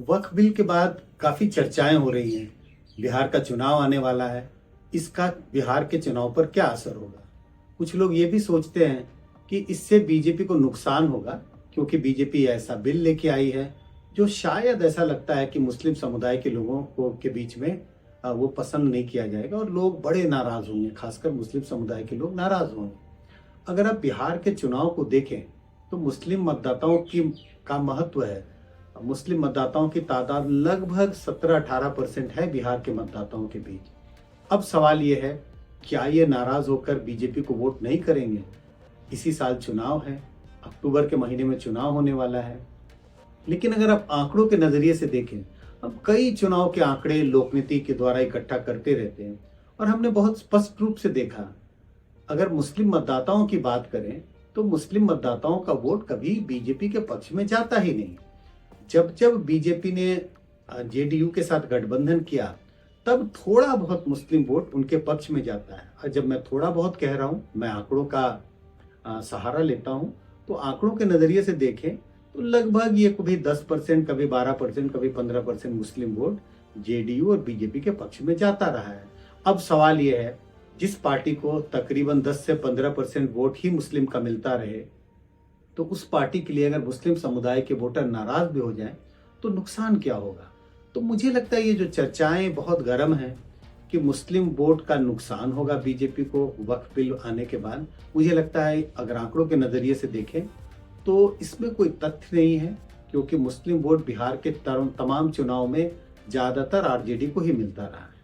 वक्फ bill के बाद काफी चर्चाएं हो रही हैं। बिहार का चुनाव आने वाला है, इसका बिहार के चुनाव पर क्या असर होगा। कुछ लोग ये भी सोचते हैं कि इससे बीजेपी को नुकसान होगा, क्योंकि बीजेपी ऐसा बिल लेके आई है जो शायद ऐसा लगता है कि मुस्लिम समुदाय के लोगों को के बीच में वो पसंद नहीं किया जाएगा और लोग बड़े नाराज होंगे, खासकर मुस्लिम समुदाय के लोग नाराज होंगे। अगर आप बिहार के चुनाव को देखें तो मुस्लिम मतदाताओं की का महत्व है। मुस्लिम मतदाताओं की तादाद लगभग 17-18% है बिहार के मतदाताओं के बीच। अब सवाल ये है, क्या ये नाराज होकर बीजेपी को वोट नहीं करेंगे। इसी साल चुनाव है, अक्टूबर के महीने में चुनाव होने वाला है। लेकिन अगर आप आंकड़ों के नजरिए से देखें, अब कई चुनाव के आंकड़े लोकनीति के द्वारा इकट्ठा करते रहते हैं और हमने बहुत स्पष्ट रूप से देखा, अगर मुस्लिम मतदाताओं की बात करें तो मुस्लिम मतदाताओं का वोट कभी बीजेपी के पक्ष में जाता ही नहीं। जब जब बीजेपी ने जेडीयू के साथ गठबंधन किया, तब थोड़ा बहुत मुस्लिम वोट उनके पक्ष में जाता है। और जब मैं थोड़ा बहुत कह रहा हूं, मैं आंकड़ों का सहारा लेता हूं, तो आंकड़ों के नजरिए से देखें तो लगभग ये कभी 10%, कभी 12%, कभी 15% मुस्लिम वोट जेडीयू और बीजेपी के पक्ष में जाता रहा है। अब सवाल यह है, जिस पार्टी को तकरीबन 10 से 15% वोट ही मुस्लिम का मिलता रहे, तो उस पार्टी के लिए अगर मुस्लिम समुदाय के वोटर नाराज भी हो जाएं तो नुकसान क्या होगा। तो मुझे लगता है ये जो चर्चाएं बहुत गर्म हैं कि मुस्लिम वोट का नुकसान होगा बीजेपी को वक्फ बिल आने के बाद, मुझे लगता है अगर आंकड़ों के नजरिए से देखें तो इसमें कोई तथ्य नहीं है, क्योंकि मुस्लिम वोट बिहार के तमाम चुनाव में ज्यादातर आरजेडी को ही मिलता रहा है।